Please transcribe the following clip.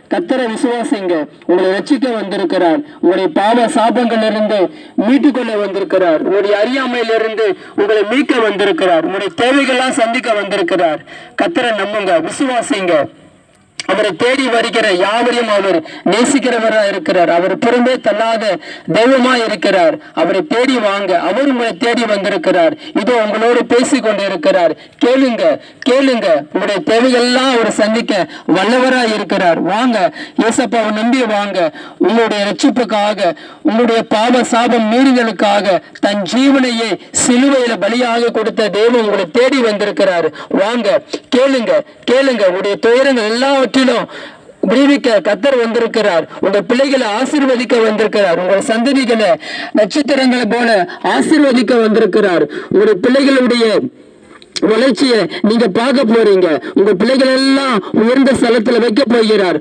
கர்த்தரை விசுவாசிங்க. உங்களை ரட்சிக்க வந்திருக்கிறார். உங்களுடைய பாவ சாபங்களிலிருந்து மீட்டுக்கொள்ள வந்திருக்கிறார். உங்களுடைய அறியாமையிலிருந்து உங்களை மீட்க வந்திருக்கிறார். உங்களுடைய தேவைகள்லாம் சந்திக்க வந்திருக்கிறார். கர்த்தரை நம்புங்க, விசுவாசிங்க. அவரை தேடி வருகிற யாவரையும் அவர் நேசிக்கிறவரா இருக்கிறார். அவர் புறம்பே தள்ளாத தெய்வமா இருக்கிறார். அவரை தேடி வாங்க. அவர் உங்களை தேடி வந்திருக்கிறார். இதோ உங்களோடு பேசி கொண்டு இருக்கிறார். கேளுங்க, கேளுங்க. உங்களுடைய தேவைகள்லாம் அவர் சந்திக்க வல்லவரா இருக்கிறார். வாங்க, ஏசப்பாவை நம்பி வாங்க. உங்களுடைய ரட்சிப்புக்காக, உங்களுடைய பாவ சாபம் மீறுதலுக்காக தன் ஜீவனையே சிலுவையில பலியாக கொடுத்த தெய்வம் உங்களை தேடி வந்திருக்கிறார். வாங்க, கேளுங்க, கேளுங்க. உங்களுடைய துயரங்கள் எல்லாவற்றையும் விடுவிக்க கர்த்தர் வந்திருக்கிறார். உங்க பிள்ளைகளை ஆசீர்வதிக்க வந்திருக்கிறார். உங்கள் சந்ததிகளை நட்சத்திரங்களை போல ஆசீர்வதிக்க வந்திருக்கிறார். உங்களுடைய பிள்ளைகளுடைய வளர்ச்சியை நீங்க பார்க்க போறீங்க. உங்க பிள்ளைகள் எல்லாம் உயர்ந்த ஸ்தலத்துல வைக்க போகிறார்.